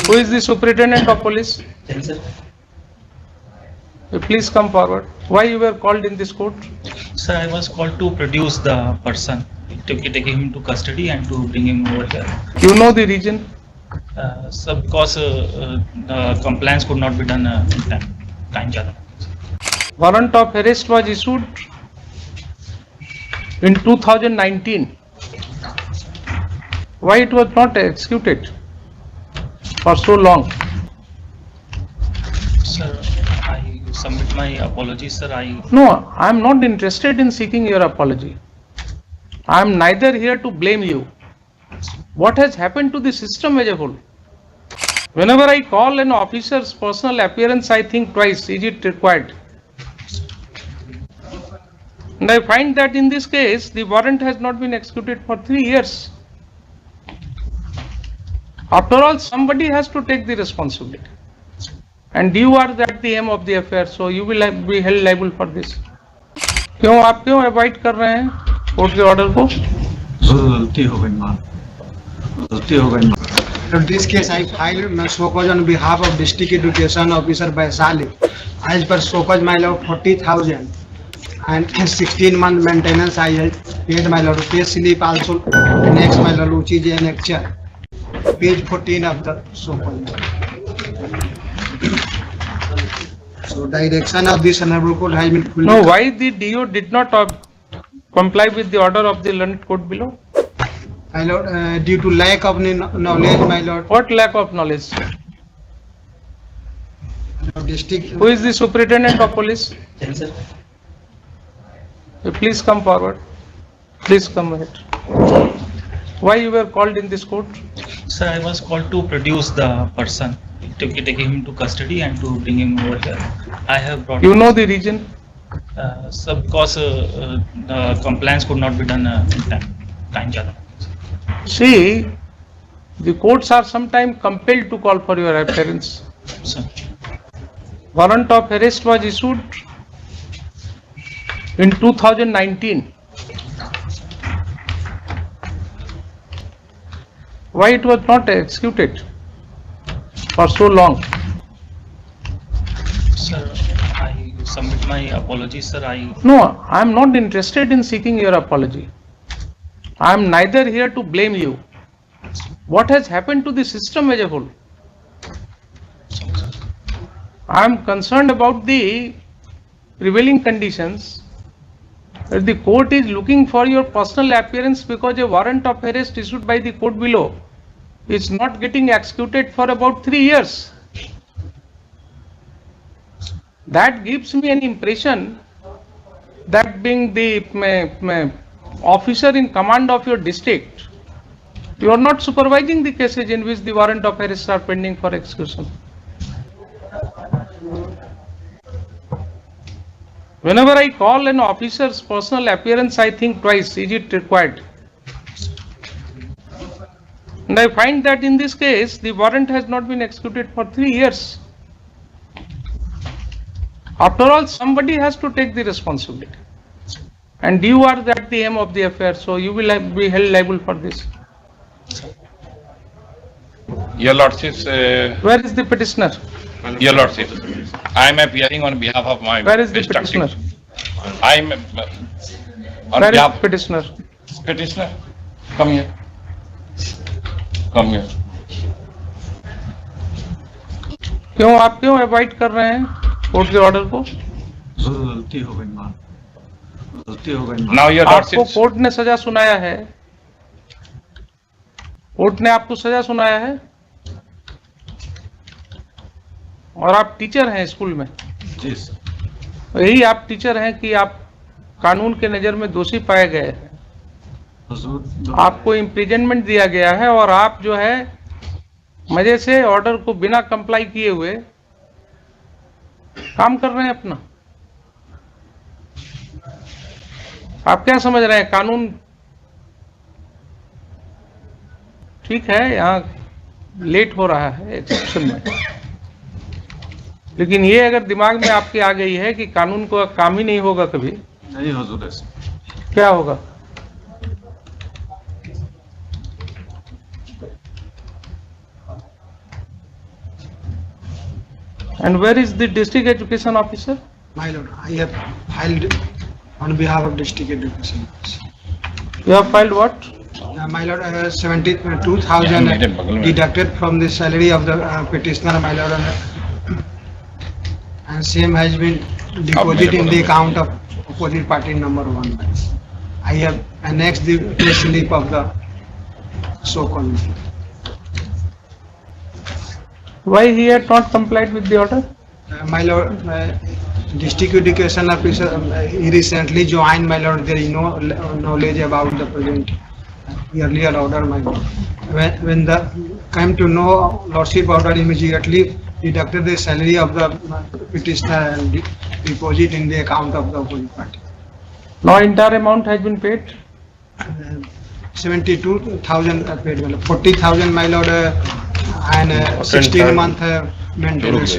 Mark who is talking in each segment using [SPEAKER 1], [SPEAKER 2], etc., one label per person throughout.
[SPEAKER 1] Who is the superintendent of police?
[SPEAKER 2] Sir.
[SPEAKER 1] Please come forward. Why you were called in this court?
[SPEAKER 2] Sir, I was called to produce the person, to take him to custody and to bring him over here.
[SPEAKER 1] You know the reason?
[SPEAKER 2] Sir, because the compliance could not be done in time. Time ज़्यादा.
[SPEAKER 1] Warrant of arrest was issued in 2019. Why it was not executed for so long?
[SPEAKER 2] Sir, I submit my apologies, sir.
[SPEAKER 1] No, I am not interested in seeking your apology. I am neither here to blame you. What has happened to the system as a whole? Whenever I call an officer's personal appearance, I think twice, is it required? And I find that in this case, the warrant has not been executed for 3 years. After all, somebody has to take the responsibility. And you are at the aim of the affair, so you will be held liable for this. क्यों आप क्यों avoid कर रहे हैं court के order को?
[SPEAKER 3] गलती हो गई मां, गलती हो गई मां.
[SPEAKER 4] In this case, I filed show cause on behalf of District Education Officer Vaishali. As per show cause, my lord, 40,000 and 16-month maintenance. I paid my lord. Pay slip also. Next, my lord, which is annexure. Page 14 of the show cause. So direction of this honorable court has been fully.
[SPEAKER 1] No, why the DO did not comply with the order of the learned court below?
[SPEAKER 4] My lord, due to lack of knowledge, my lord,
[SPEAKER 1] What lack of knowledge?
[SPEAKER 4] district.
[SPEAKER 1] Who is the superintendent of police?
[SPEAKER 2] Sir.
[SPEAKER 1] Please come forward. Please come ahead. Why you were called in this court?
[SPEAKER 2] Sir, I was called to produce the person, to take him to custody and to bring him over here. I have brought.
[SPEAKER 1] You know the reason?
[SPEAKER 2] Sir, because the compliance could not be done in time. Time ज़्यादा.
[SPEAKER 1] See, the courts are sometimes compelled to call for your appearance.
[SPEAKER 2] Sir.
[SPEAKER 1] Warrant of arrest was issued in 2019. Why it was not executed for so long?
[SPEAKER 2] Sir, I submit my apologies, sir.
[SPEAKER 1] No, I am not interested in seeking your apology. I am neither here to blame you. What has happened to the system as a whole? I am concerned about the prevailing conditions. That the court is looking for your personal appearance because a warrant of arrest issued by the court below is not getting executed for about 3 years. That gives me an impression that being the officer in command of your district, you are not supervising the cases in which the warrant of arrest are pending for execution. Whenever I call an officer's personal appearance, I think twice, is it required? And I find that in this case, the warrant has not been executed for 3 years. After all, somebody has to take the responsibility. And you are at the aim of the affair, so you will be held liable for this.
[SPEAKER 5] Your Lordship,
[SPEAKER 1] Where is the petitioner?
[SPEAKER 5] Your Lordship, I am appearing on behalf of my
[SPEAKER 1] Where is the
[SPEAKER 5] district.
[SPEAKER 1] petitioner?
[SPEAKER 5] I am on
[SPEAKER 1] Where is
[SPEAKER 5] behalf
[SPEAKER 1] the petitioner?
[SPEAKER 5] petitioner. Come here. Come here.
[SPEAKER 1] क्यों आप क्यों avoid कर रहे हैं court के order को?
[SPEAKER 3] गलती हो गई मां, गलती हो गई मां.
[SPEAKER 5] Now your
[SPEAKER 1] आपको
[SPEAKER 5] Lordship,
[SPEAKER 1] कोर्ट ने सजा सुनाया है, कोर्ट ने आपको सजा सुनाया है और आप टीचर हैं स्कूल में.
[SPEAKER 3] जी सर.
[SPEAKER 1] यही आप टीचर हैं कि आप कानून के नजर में दोषी पाए गए हैं,
[SPEAKER 3] हुजूर,
[SPEAKER 1] आपको इम्प्रिजनमेंट दिया गया है और आप जो है मजे से ऑर्डर को बिना कंप्लाई किए हुए काम कर रहे हैं अपना. आप क्या समझ रहे हैं कानून ठीक है, यहाँ लेट हो रहा है एक्सेप्शन में, लेकिन ये अगर दिमाग में आपके आ गई है कि कानून को काम ही नहीं होगा कभी,
[SPEAKER 3] नहीं हुजूर ऐसे.
[SPEAKER 1] क्या होगा? And where is the district education officer?
[SPEAKER 4] My lord, I have filed on behalf of district education.
[SPEAKER 1] You have filed what?
[SPEAKER 4] My lord, 72,000 deducted from the salary of the petitioner, my lord, and same has been deposited in the account of opposite party number 1. I have annexed the pay slip of the so-called.
[SPEAKER 1] Why he had not complied with the order?
[SPEAKER 4] My lord, district education officer, he recently joined, my lord, there is no knowledge about the present earlier order, my lord. When the came to know lordship order, immediately deducted the salary of the petitioner and deposit in the account of the opposite party.
[SPEAKER 1] No entire amount has been paid.
[SPEAKER 4] 72,000 paid, my lord. 40,000, my lord, and 16 month maintenance.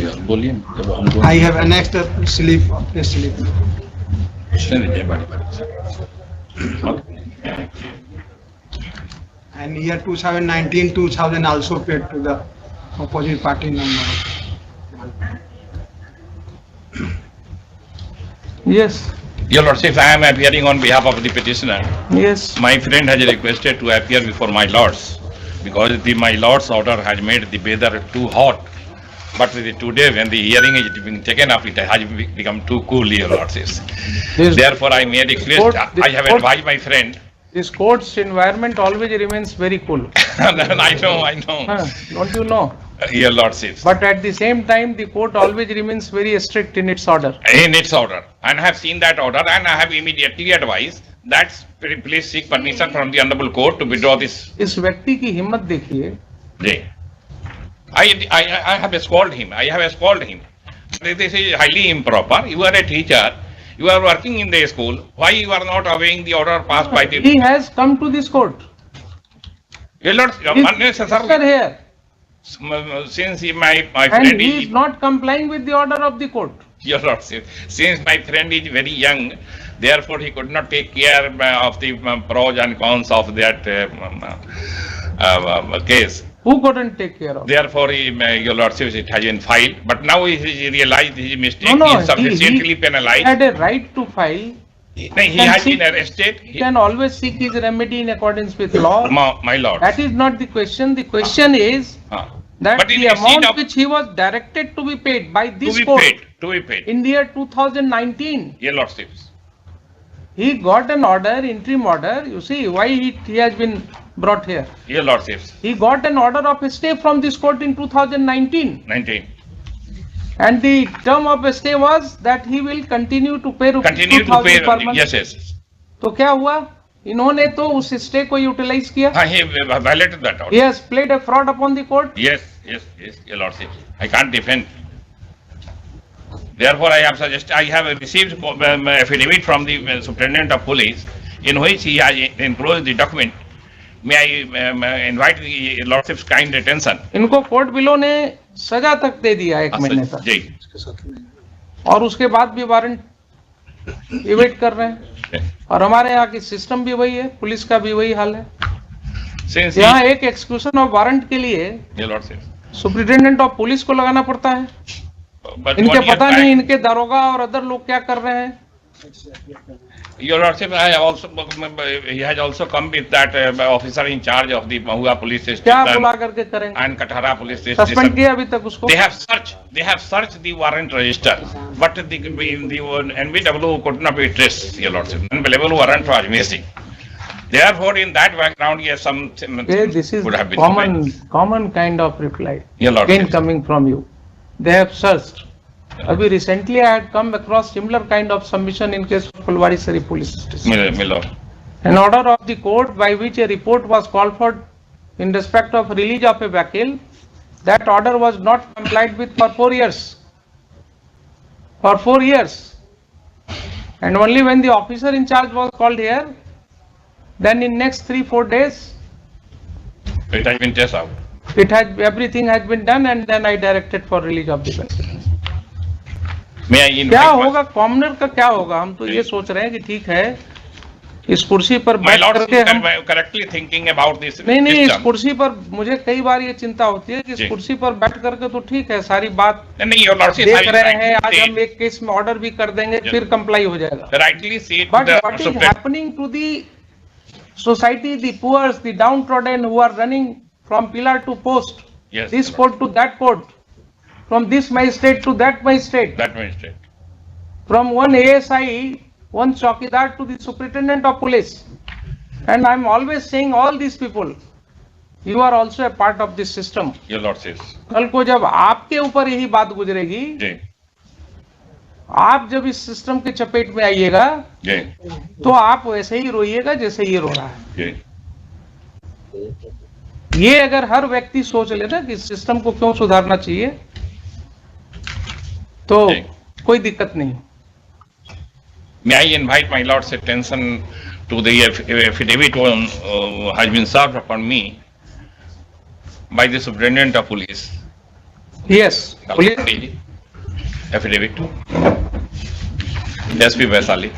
[SPEAKER 4] I have annexed the slip, pay slip. And year 2019, 2000 also paid to the opposite party number.
[SPEAKER 1] Yes,
[SPEAKER 5] Your Lordship, I am appearing on behalf of the petitioner.
[SPEAKER 1] yes.
[SPEAKER 5] My friend has requested to appear before my lords because my lord's order has made the weather too hot. But today when the hearing is being taken up, it has become too cool, your lordship.
[SPEAKER 1] This-
[SPEAKER 5] Therefore, I made a request. I have advised my friend.
[SPEAKER 1] This court's environment always remains very cool.
[SPEAKER 5] I know.
[SPEAKER 1] Huh, don't you know?
[SPEAKER 5] Your lordship.
[SPEAKER 1] But at the same time, the court always remains very strict in its order.
[SPEAKER 5] In its order. And I have seen that order and I have immediately advised that please seek permission from the honorable court to withdraw this.
[SPEAKER 1] इस व्यक्ति की हिम्मत देखिए.
[SPEAKER 5] Day. I have scolded him. This is highly improper. You are a teacher. You are working in the school. Why you are not obeying the order passed by the?
[SPEAKER 1] He has come to this court.
[SPEAKER 5] Your Lord,
[SPEAKER 1] His sister
[SPEAKER 5] unnecessarily.
[SPEAKER 1] here.
[SPEAKER 5] Since my friend
[SPEAKER 1] And he is
[SPEAKER 5] is,
[SPEAKER 1] not complying with the order of the court.
[SPEAKER 5] your Lord, since my friend is very young, therefore he could not take care of the pros and cons of that case.
[SPEAKER 1] Who couldn't take care of?
[SPEAKER 5] Therefore, your Lordship, it has been filed. But now he realized his mistake.
[SPEAKER 1] No,
[SPEAKER 5] He is sufficiently
[SPEAKER 1] he
[SPEAKER 5] penalized.
[SPEAKER 1] had a right to file.
[SPEAKER 5] He
[SPEAKER 1] can
[SPEAKER 5] has
[SPEAKER 1] seek-
[SPEAKER 5] been arrested.
[SPEAKER 1] He can always seek his remedy in accordance with law.
[SPEAKER 5] My lord.
[SPEAKER 1] That is not the question. The question is that
[SPEAKER 5] But in
[SPEAKER 1] the
[SPEAKER 5] receipt
[SPEAKER 1] amount
[SPEAKER 5] of-
[SPEAKER 1] which he was directed to be paid by
[SPEAKER 5] To
[SPEAKER 1] this
[SPEAKER 5] be
[SPEAKER 1] court
[SPEAKER 5] paid, to be paid.
[SPEAKER 1] in the year 2019,
[SPEAKER 5] Your Lordship.
[SPEAKER 1] he got an order, interim order. You see why he has been brought here.
[SPEAKER 5] Your Lordship.
[SPEAKER 1] He got an order of stay from this court in 2019.
[SPEAKER 5] 19.
[SPEAKER 1] And the term of stay was that he will continue to pay rupees
[SPEAKER 5] Continue to
[SPEAKER 1] 2000
[SPEAKER 5] pay.
[SPEAKER 1] per month.
[SPEAKER 5] Yes.
[SPEAKER 1] तो क्या हुआ? इन्होंने तो उस stay को utilise किया.
[SPEAKER 5] He violated that order.
[SPEAKER 1] He has played a fraud upon the court.
[SPEAKER 5] Yes, Your Lordship. I can't defend. Therefore, I have received affidavit from the Superintendent of Police in which he has enclosed the document. May I invite the Lordship's kind attention?
[SPEAKER 1] इनको court below ने सजा तक दे दिया 1 महीने तक.
[SPEAKER 5] जी.
[SPEAKER 1] और उसके बाद भी वारंट इवेट कर रहे हैं. और हमारे यहाँ की सिस्टम भी वही है, पुलिस का भी वही हाल है.
[SPEAKER 5] Since
[SPEAKER 1] यहाँ एक एक्सक्यूशन ऑफ वारंट के लिए
[SPEAKER 5] Your Lordship.
[SPEAKER 1] Superintendent of police को लगाना पड़ता है.
[SPEAKER 5] But
[SPEAKER 1] इनके
[SPEAKER 5] 1 year
[SPEAKER 1] पता
[SPEAKER 5] back-
[SPEAKER 1] नहीं इनके दारोगा और अदर लोग क्या कर रहे हैं.
[SPEAKER 5] Your Lordship, he has also come with that officer in charge of the Mahua police station
[SPEAKER 1] क्या बुला करके करेंगे.
[SPEAKER 5] and Kathara police station.
[SPEAKER 1] Suspend किया अभी तक उसको.
[SPEAKER 5] They have searched the warrant register, but the NBW could not be traced, Your Lordship. Unbelievable warrant was missing. Therefore, in that background, yes, some
[SPEAKER 1] Okay, this is
[SPEAKER 5] would have been
[SPEAKER 1] common kind of reply.
[SPEAKER 5] Your
[SPEAKER 1] Again
[SPEAKER 5] Lordship.
[SPEAKER 1] coming from you. They have searched. Abhi recently I had come across similar kind of submission in case of Fulwari Sari police station.
[SPEAKER 5] My lord.
[SPEAKER 1] An order of the court by which a report was called for in respect of release of a vakil, that order was not complied with for 4 years. For 4 years. And only when the officer in charge was called here, then in next 3-4 days,
[SPEAKER 5] It has been tested out.
[SPEAKER 1] everything has been done and then I directed for release of the vakil.
[SPEAKER 5] May I invite
[SPEAKER 1] क्या होगा commoner का क्या होगा? हम तो ये सोच रहे हैं कि ठीक है इस कुर्सी पर
[SPEAKER 5] My
[SPEAKER 1] बैठ
[SPEAKER 5] lords,
[SPEAKER 1] करके
[SPEAKER 5] you
[SPEAKER 1] हम
[SPEAKER 5] are correctly thinking about this
[SPEAKER 1] नहीं, इस
[SPEAKER 5] system.
[SPEAKER 1] कुर्सी पर मुझे कई बार ये चिंता होती है कि इस
[SPEAKER 5] जी।
[SPEAKER 1] कुर्सी पर बैठ करके तो ठीक है, सारी बात
[SPEAKER 5] नहीं, your lordship,
[SPEAKER 1] देख
[SPEAKER 5] I
[SPEAKER 1] रहे हैं, आज
[SPEAKER 5] rightly
[SPEAKER 1] हम एक केस में ऑर्डर भी कर देंगे,
[SPEAKER 5] जी।
[SPEAKER 1] फिर कंप्लाई हो जाएगा.
[SPEAKER 5] said, rightly said
[SPEAKER 1] But
[SPEAKER 5] the
[SPEAKER 1] what is
[SPEAKER 5] Supreme.
[SPEAKER 1] happening to the society, the poor, the downtrodden who are running from pillar to post,
[SPEAKER 5] Yes,
[SPEAKER 1] this
[SPEAKER 5] Lord.
[SPEAKER 1] court to that court, from this magistrate to that magistrate,
[SPEAKER 5] That magistrate.
[SPEAKER 1] from one ASI, one Chowkidar to the superintendent of police. And I'm always saying all these people, you are also a part of this system.
[SPEAKER 5] Your lord says.
[SPEAKER 1] कल को जब आपके ऊपर यही बात गुजरेगी,
[SPEAKER 5] जी,
[SPEAKER 1] आप जब इस सिस्टम के चपेट में आइएगा,
[SPEAKER 5] जी,
[SPEAKER 1] तो आप वैसे ही रोइएगा जैसे ये रो रहा है.
[SPEAKER 5] जी.
[SPEAKER 1] ये अगर हर व्यक्ति सोच ले ना कि सिस्टम को क्यों सुधारना चाहिए, तो
[SPEAKER 5] जी.
[SPEAKER 1] कोई दिक्कत नहीं.
[SPEAKER 5] May I invite my lord's attention to the affidavit has been served upon me by the superintendent of police.
[SPEAKER 1] Yes, police.
[SPEAKER 5] Affidavit. SP Vaisali.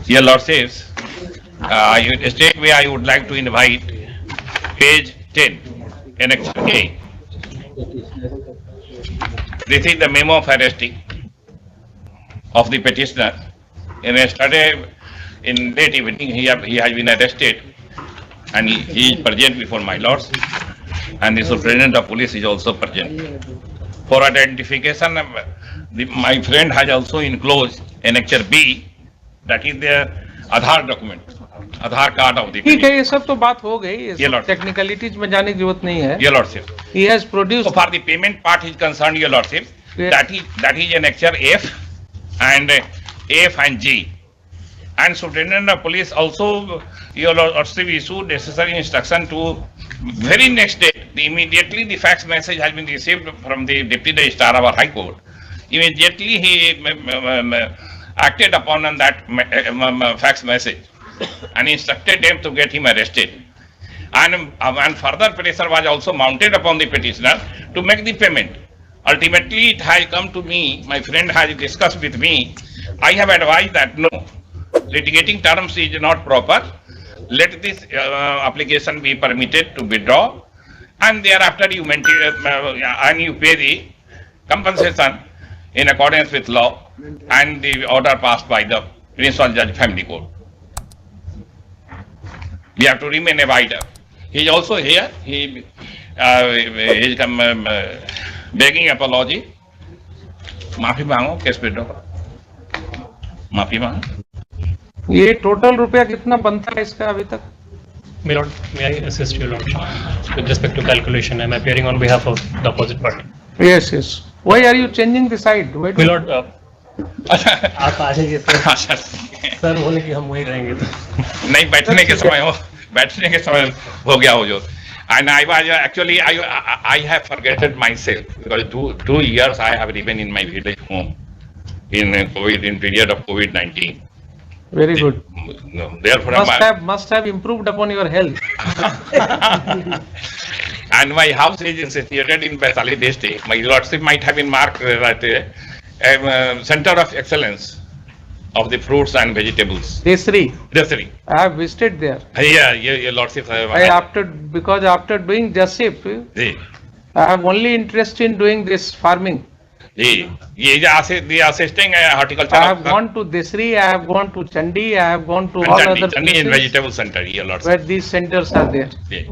[SPEAKER 5] Your lord says, straight away I would like to invite page 10, Annex A. This is the memo of arresting of the petitioner. In yesterday, in late evening, he has been arrested, and he is present before my lords, and the superintendent of police is also present. For identification, my friend has also enclosed Annexure B, that is the Aadhaar document, Aadhaar card of the
[SPEAKER 1] ठीक है,
[SPEAKER 5] petitioner.
[SPEAKER 1] ये सब तो बात हो गई, ये
[SPEAKER 5] Your
[SPEAKER 1] सब
[SPEAKER 5] lord.
[SPEAKER 1] टेक्निकलिटीज में जाने की जरूरत नहीं है.
[SPEAKER 5] Your lordship.
[SPEAKER 1] He has produced.
[SPEAKER 5] So far the payment part is concerned, your lordship,
[SPEAKER 1] Yeah.
[SPEAKER 5] that is Annexure F and F and G. And superintendent of police also, your lordship issued necessary instruction to very next day, immediately the fax message has been received from the Deputy Registrar of our High Court. Immediately he acted upon that fax message and instructed them to get him arrested. And further pressure was also mounted upon the petitioner to make the payment. Ultimately, it has come to me, my friend has discussed with me, I have advised that no, litigating terms is not proper, let this application be permitted to withdraw, and thereafter you maintain, and you pay the compensation in accordance with law and the order passed by the Principal Judge Family Court. We have to remain abiding. He is also here. He is begging apology. माफी मांगो, case withdraw करो. माफी मांगो.
[SPEAKER 1] ये total रुपया कितना बनता है इसका अभी तक?
[SPEAKER 6] May I assist you, Lord? With respect to calculation, I am appearing on behalf of the opposite party.
[SPEAKER 1] Yes, yes. Why are you changing the side? Why
[SPEAKER 6] My
[SPEAKER 1] do-
[SPEAKER 6] Lord, आप आ जाइए तो सर बोले कि हम वहीं रहेंगे तो
[SPEAKER 5] नहीं, बैठने के समय हो गया हो जो. And I was actually I have forgotten myself because two years I have been in my village home in period of COVID-19.
[SPEAKER 1] Very good.
[SPEAKER 5] No, therefore
[SPEAKER 1] Must have improved upon your health.
[SPEAKER 5] and my house is situated in Vaisali district. My lordship might have been marked that center of excellence of the fruits and vegetables.
[SPEAKER 1] Desri,
[SPEAKER 5] Desri.
[SPEAKER 1] I have visited there.
[SPEAKER 5] Yeah, your lordship.
[SPEAKER 1] Because after doing JASIP,
[SPEAKER 5] ji,
[SPEAKER 1] I have only interest in doing this farming.
[SPEAKER 5] जी, ये the assisting horticulture.
[SPEAKER 1] I have gone to Desri, I have gone to Chandi, I have gone to all other
[SPEAKER 5] Chandi in
[SPEAKER 1] places
[SPEAKER 5] vegetable center, your lordship.
[SPEAKER 1] where these centers are there.
[SPEAKER 5] Yeah.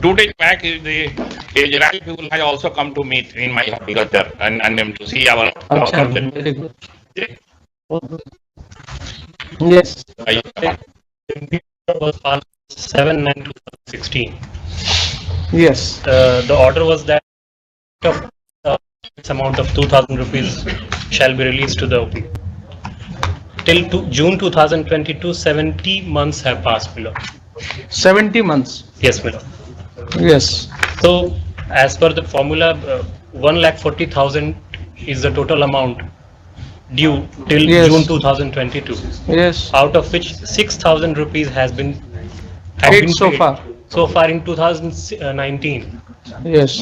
[SPEAKER 5] 2 days back, the Israeli people have also come to meet in my horticulture and to see our horticulture.
[SPEAKER 1] Very good.
[SPEAKER 5] Yeah.
[SPEAKER 1] Yes.
[SPEAKER 6] was passed 7/9/2016.
[SPEAKER 1] Yes.
[SPEAKER 6] The order was that its amount of 2,000 rupees shall be released to the OP. Till June 2022, 70 months have passed, my Lord.
[SPEAKER 1] 70 months.
[SPEAKER 6] Yes, my Lord.
[SPEAKER 1] Yes.
[SPEAKER 6] So, as per the formula, 1,40,000 is the total amount due till
[SPEAKER 1] Yes.
[SPEAKER 6] June 2022,
[SPEAKER 1] Yes.
[SPEAKER 6] out of which 6,000 rupees have
[SPEAKER 1] Paid
[SPEAKER 6] been
[SPEAKER 1] so
[SPEAKER 6] paid
[SPEAKER 1] far.
[SPEAKER 6] so far in 2019.
[SPEAKER 1] Yes.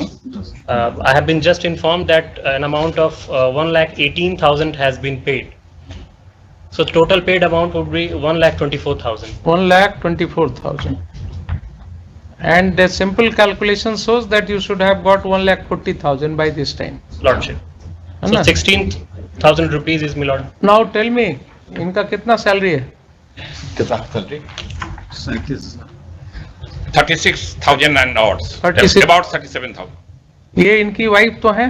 [SPEAKER 6] I have been just informed that an amount of 1,18,000 has been paid. So total paid amount would be 1,24,000.
[SPEAKER 1] 1,24,000. And the simple calculation shows that you should have got 1,40,000 by this time.
[SPEAKER 6] Lordship.
[SPEAKER 1] है
[SPEAKER 6] So
[SPEAKER 1] ना?
[SPEAKER 6] 16,000 rupees is, my lord.
[SPEAKER 1] Now tell me, इनका कितना salary है?
[SPEAKER 5] कितना salary?
[SPEAKER 3] 36,000
[SPEAKER 5] and odds.
[SPEAKER 1] 36.
[SPEAKER 5] About 37,000.
[SPEAKER 1] ये इनकी wife तो है?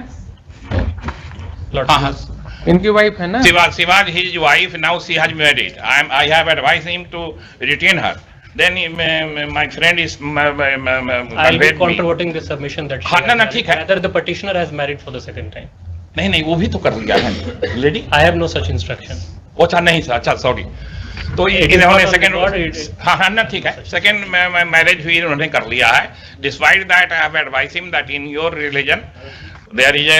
[SPEAKER 6] Lordship.
[SPEAKER 1] इनकी वाइफ है ना?
[SPEAKER 5] Shivaj, his wife, now she has married. I have advised him to retain her. Then my friend is
[SPEAKER 6] I'll be controverting the submission that she
[SPEAKER 5] हाँ,
[SPEAKER 6] has
[SPEAKER 5] ना,
[SPEAKER 6] married.
[SPEAKER 5] ठीक है।
[SPEAKER 6] Whether the petitioner has married for the second time.
[SPEAKER 5] नहीं वो भी तो कर लिया है lady.
[SPEAKER 6] I have no such instruction.
[SPEAKER 5] अच्छा नहीं सर, अच्छा सॉरी। तो
[SPEAKER 6] It is
[SPEAKER 5] इन्होंने
[SPEAKER 6] not on
[SPEAKER 5] second,
[SPEAKER 6] record, it is-
[SPEAKER 5] हाँ ना ठीक है, सेकंड मैरिज भी इन्होंने कर लिया है। Despite that I have advise him that in your religion there is a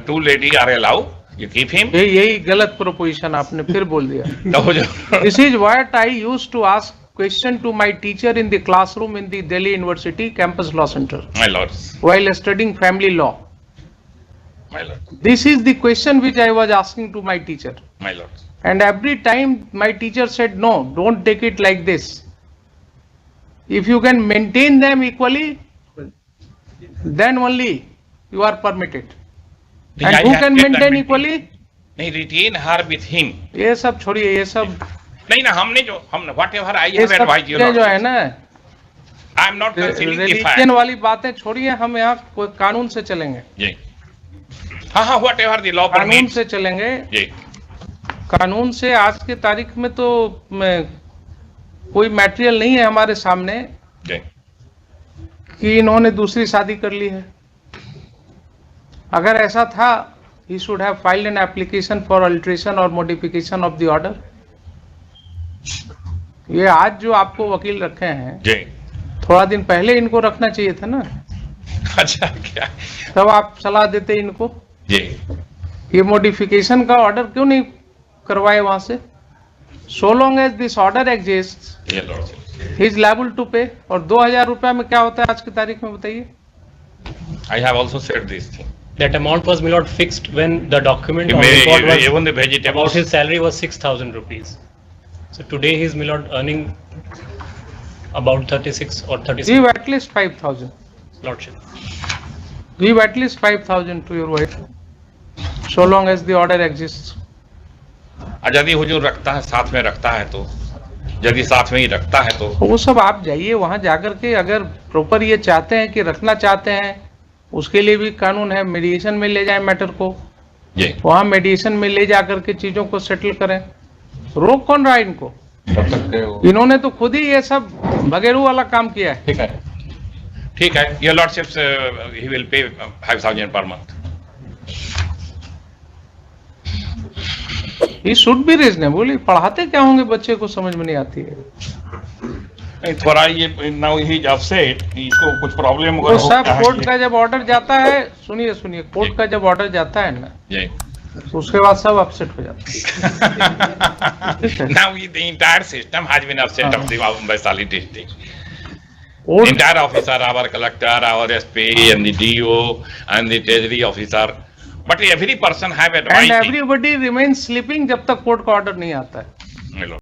[SPEAKER 5] two lady are allow, you keep him.
[SPEAKER 1] यही गलत प्रोपोजिशन आपने फिर बोल दिया।
[SPEAKER 5] तो जो
[SPEAKER 1] This is what I used to ask question to my teacher in the classroom in the Delhi University Campus Law Center
[SPEAKER 5] my lords,
[SPEAKER 1] while studying family law.
[SPEAKER 5] my lord,
[SPEAKER 1] This is the question which I was asking to my teacher.
[SPEAKER 5] my lords.
[SPEAKER 1] And every time my teacher said, no, don't take it like this. If you can maintain them equally, then only you are permitted. And who can maintain equally?
[SPEAKER 5] नहीं, retain her with him.
[SPEAKER 1] ये सब छोड़िए, ये सब
[SPEAKER 5] नहीं ना, हमने whatever I
[SPEAKER 1] ये
[SPEAKER 5] have
[SPEAKER 1] सब
[SPEAKER 5] advised you,
[SPEAKER 1] चीजें जो है ना,
[SPEAKER 5] I am not concealing the
[SPEAKER 1] religion
[SPEAKER 5] fact.
[SPEAKER 1] वाली बातें छोड़िए, हम यहाँ कोई कानून से चलेंगे,
[SPEAKER 5] जी हाँ whatever the law
[SPEAKER 1] कानून
[SPEAKER 5] permits.
[SPEAKER 1] से चलेंगे।
[SPEAKER 5] जी
[SPEAKER 1] कानून से आज के तारीख में तो कोई मटेरियल नहीं है हमारे सामने
[SPEAKER 5] जी
[SPEAKER 1] कि इन्होंने दूसरी शादी कर ली है। अगर ऐसा था, he should have filed an application for alteration or modification of the order. ये आज जो आपको वकील रखे हैं,
[SPEAKER 5] जी
[SPEAKER 1] थोड़ा दिन पहले इनको रखना चाहिए था ना,
[SPEAKER 5] अच्छा क्या
[SPEAKER 1] तब आप सलाह देते इनको।
[SPEAKER 5] जी
[SPEAKER 1] ये मॉडिफिकेशन का ऑर्डर क्यों नहीं करवाए वहां से? So long as this order exists,
[SPEAKER 5] ये lordship,
[SPEAKER 1] he is liable to pay। और 2,000 रुपया में क्या होता है आज की तारीख में, बताइए।
[SPEAKER 5] I have also said this thing.
[SPEAKER 6] That amount was, my lord, fixed when the document or
[SPEAKER 5] Even
[SPEAKER 6] report was
[SPEAKER 5] the
[SPEAKER 6] about
[SPEAKER 5] vegetables.
[SPEAKER 6] his salary was 6,000 rupees. So today he is, my lord, earning about 36 or 37.
[SPEAKER 1] Give at least 5,000.
[SPEAKER 6] Lordship.
[SPEAKER 1] Give at least 5,000 to your wife, so long as the order exists.
[SPEAKER 5] यदि हुजूर रखता है, साथ में रखता है तो, यदि साथ में ही रखता है तो
[SPEAKER 1] वो सब आप जाइए वहां जाकर के, अगर प्रॉपर ये चाहते हैं कि रखना चाहते हैं, उसके लिए भी कानून है, मीडिएशन में ले जाए मैटर को,
[SPEAKER 5] जी
[SPEAKER 1] वहां मीडिएशन में ले जाकर के चीजों को सेटल करें। रोक कौन रहा है इनको?
[SPEAKER 5] तब तक
[SPEAKER 1] इन्होंने तो खुद ही ये सब भगेरू वाला काम किया है।
[SPEAKER 5] ठीक है, your lordships he will pay 5,000 per month.
[SPEAKER 1] He should be reasonable। पढ़ाते क्या होंगे बच्चे को, समझ में नहीं आती है।
[SPEAKER 5] नहीं थोड़ा ये नाउ ही इज अपसेट, इसको कुछ प्रॉब्लम
[SPEAKER 1] वो सब कोर्ट का जब ऑर्डर जाता है, सुनिए, कोर्ट का जब ऑर्डर जाता है ना,
[SPEAKER 5] जी
[SPEAKER 1] तो उसके बाद सब अपसेट हो जाता है।
[SPEAKER 5] now the entire system has been upset of the Vaishali district.
[SPEAKER 1] Court
[SPEAKER 5] Entire officer, our collector, our SP and the DO and the treasury officer, but every person have
[SPEAKER 1] and
[SPEAKER 5] advised.
[SPEAKER 1] Everybody remain sleeping जब तक court का order नहीं आता है।
[SPEAKER 5] Hello.